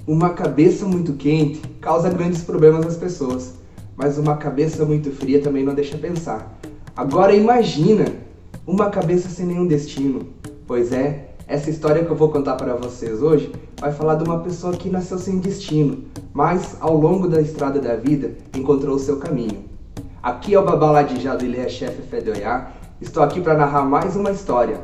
Uma cabeça muito quente causa grandes problemas às pessoas, mas uma cabeça muito fria também não deixa pensar. Agora imagina uma cabeça sem nenhum destino. Pois é, essa história que eu vou contar para vocês hoje vai falar de uma pessoa que nasceu sem destino, mas ao longo da estrada da vida encontrou o seu caminho. Aqui é o Babaladijado, ele é chefe Fedoiá. Estou aqui para narrar mais uma história.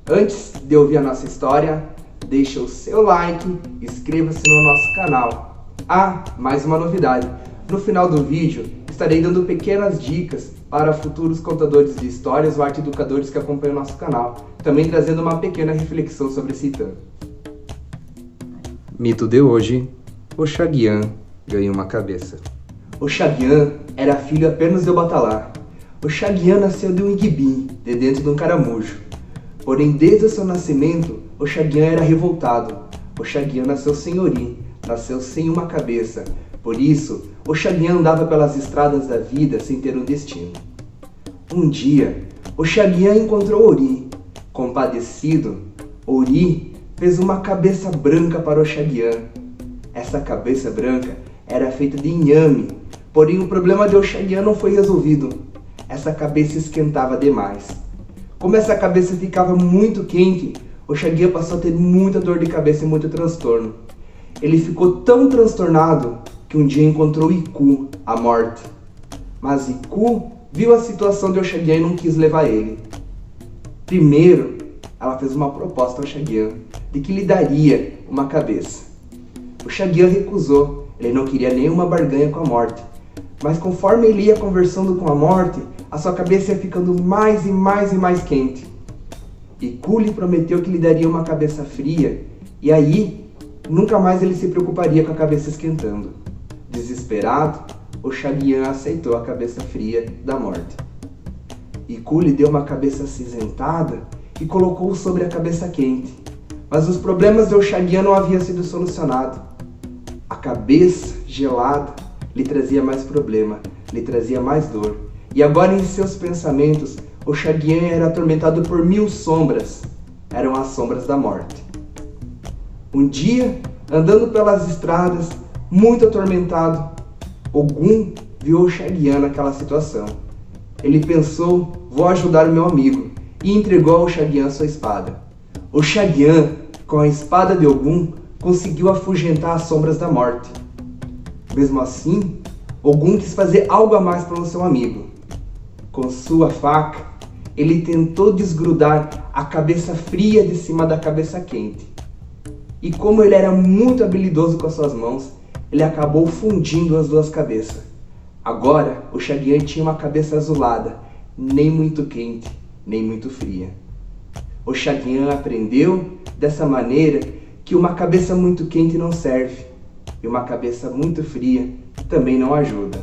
Antes de ouvir a nossa história, deixa o seu like, inscreva-se no nosso canal. Ah, mais uma novidade. No final do vídeo, estarei dando pequenas dicas para futuros contadores de histórias ou arte-educadores que acompanham o nosso canal, também trazendo uma pequena reflexão sobre esse tema. Mito de hoje: Oxaguian ganha uma cabeça. Oxaguian era filho apenas de Obatalá. Oxaguian nasceu de um Igibim, de dentro de um caramujo. Porém, desde o seu nascimento, Oxaguian era revoltado. Oxaguian nasceu sem ori, nasceu sem uma cabeça. Por isso, Oxaguian andava pelas estradas da vida sem ter um destino. Um dia, Oxaguian encontrou Ori. Compadecido, Ori fez uma cabeça branca para Oxaguian. Essa cabeça branca era feita de inhame, porém o problema de Oxaguian não foi resolvido. Essa cabeça esquentava demais. Como essa cabeça ficava muito quente, Oxaguian passou a ter muita dor de cabeça e muito transtorno. Ele ficou tão transtornado que um dia encontrou Iku, a morte. Mas Iku viu a situação de Oxaguian e não quis levar ele. Primeiro, ela fez uma proposta a Oxaguian de que lhe daria uma cabeça. Oxaguian recusou, ele não queria nenhuma barganha com a morte. Mas conforme ele ia conversando com a morte, a sua cabeça ia ficando mais e mais quente. Iku lhe prometeu que lhe daria uma cabeça fria, e aí nunca mais ele se preocuparia com a cabeça esquentando. Desesperado, Oxaguian aceitou a cabeça fria da morte. Iku lhe deu uma cabeça acinzentada e colocou sobre a cabeça quente. Mas os problemas de Oxaguian não haviam sido solucionados. A cabeça gelada lhe trazia mais problema, lhe trazia mais dor. E agora em seus pensamentos, Oxaguian era atormentado por 1000 sombras. Eram as sombras da morte. Um dia, andando pelas estradas, muito atormentado, Ogum viu Oxaguian naquela situação. Ele pensou, vou ajudar o meu amigo, e entregou a Oxaguian sua espada. Oxaguian, com a espada de Ogum, conseguiu afugentar as sombras da morte. Mesmo assim, Ogum quis fazer algo a mais para o seu amigo. Com sua faca, ele tentou desgrudar a cabeça fria de cima da cabeça quente. E como ele era muito habilidoso com as suas mãos, ele acabou fundindo as duas cabeças. Agora, Oxaguian tinha uma cabeça azulada, nem muito quente, nem muito fria. Oxaguian aprendeu, dessa maneira, que uma cabeça muito quente não serve, e uma cabeça muito fria também não ajuda.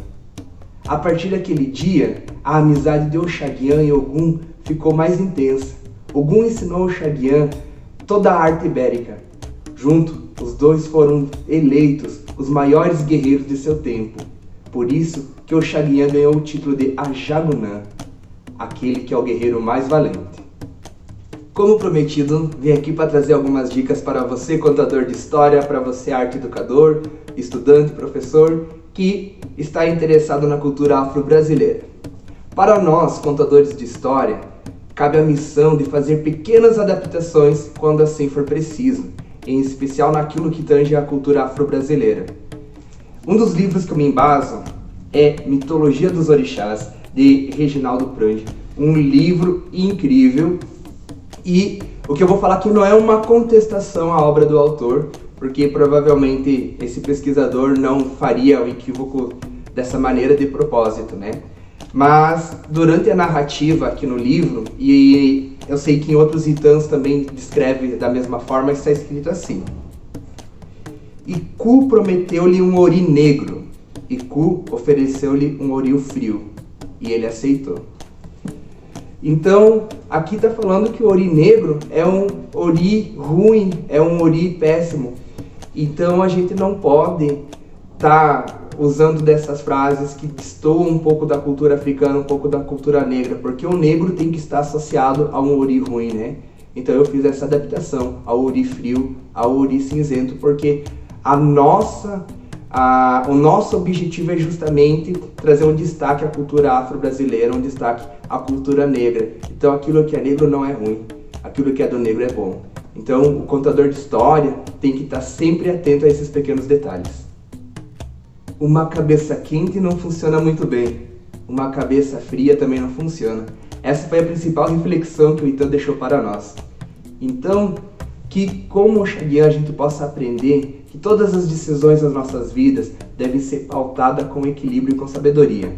A partir daquele dia, a amizade de Oxaguian e Ogum ficou mais intensa. Ogum ensinou a Oxaguian toda a arte ibérica. Junto, os dois foram eleitos os maiores guerreiros de seu tempo. Por isso que Oxaguian ganhou o título de Ajagunã, aquele que é o guerreiro mais valente. Como prometido, vim aqui para trazer algumas dicas para você, contador de história, para você, arte-educador, estudante, professor, que está interessado na cultura afro-brasileira. Para nós, contadores de história, cabe a missão de fazer pequenas adaptações quando assim for preciso, em especial naquilo que tange a cultura afro-brasileira. Um dos livros que eu me embaso é Mitologia dos Orixás, de Reginaldo Prange. Um livro incrível, e o que eu vou falar aqui não é uma contestação à obra do autor, porque provavelmente esse pesquisador não faria o equívoco dessa maneira de propósito, né? Mas durante a narrativa aqui no livro, e eu sei que em outros itãs também descreve da mesma forma, está escrito assim: Iku prometeu-lhe um ori negro, Iku ofereceu-lhe um ori frio, e ele aceitou. Então, aqui está falando que o ori negro é um ori ruim, é um ori péssimo. Então a gente não pode estar usando dessas frases que destoam um pouco da cultura africana, um pouco da cultura negra, porque o negro tem que estar associado a um ori ruim, né? Então eu fiz essa adaptação ao ori frio, ao ori cinzento, porque O nosso objetivo é justamente trazer um destaque à cultura afro-brasileira, um destaque à cultura negra. Então aquilo que é negro não é ruim, aquilo que é do negro é bom. Então o contador de história tem que estar sempre atento a esses pequenos detalhes. Uma cabeça quente não funciona muito bem, uma cabeça fria também não funciona. Essa foi a principal reflexão que o Itan deixou para nós. Então, que como Oxaguian a gente possa aprender que todas as decisões das nossas vidas devem ser pautadas com equilíbrio e com sabedoria.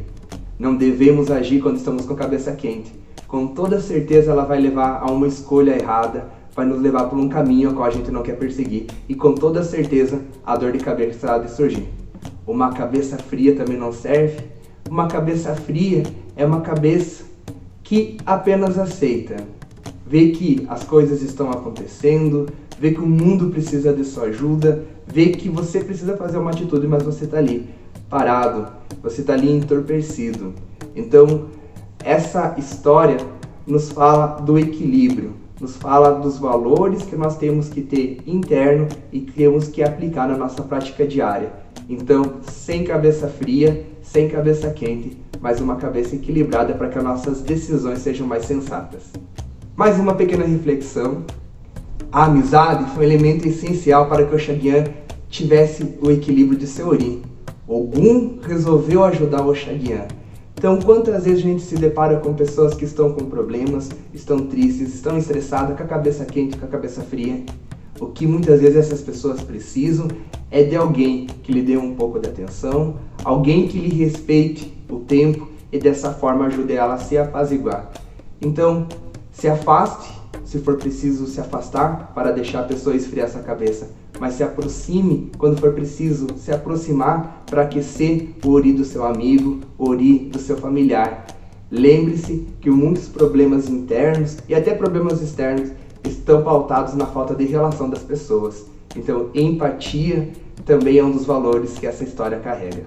Não devemos agir quando estamos com a cabeça quente. Com toda certeza ela vai levar a uma escolha errada, vai nos levar por um caminho ao qual a gente não quer perseguir, e com toda certeza a dor de cabeça há de surgir. Uma cabeça fria também não serve. Uma cabeça fria é uma cabeça que apenas aceita, vê que as coisas estão acontecendo, vê que o mundo precisa de sua ajuda, vê que você precisa fazer uma atitude, mas você está ali parado, você está ali entorpecido. Então, essa história nos fala do equilíbrio, nos fala dos valores que nós temos que ter interno e que temos que aplicar na nossa prática diária. Então, sem cabeça fria, sem cabeça quente, mas uma cabeça equilibrada para que as nossas decisões sejam mais sensatas. Mais uma pequena reflexão. A amizade foi um elemento essencial para que Oxaguian tivesse o equilíbrio de seu Ori. Ogum resolveu ajudar o Oxaguian. Então, quantas vezes a gente se depara com pessoas que estão com problemas, estão tristes, estão estressadas, com a cabeça quente, com a cabeça fria? O que muitas vezes essas pessoas precisam é de alguém que lhe dê um pouco de atenção, alguém que lhe respeite o tempo e dessa forma ajude ela a se apaziguar. Então, se afaste, se for preciso se afastar para deixar a pessoa esfriar essa cabeça, mas se aproxime quando for preciso se aproximar para aquecer o Ori do seu amigo, o Ori do seu familiar. Lembre-se que muitos problemas internos e até problemas externos estão pautados na falta de relação das pessoas. Então, empatia também é um dos valores que essa história carrega.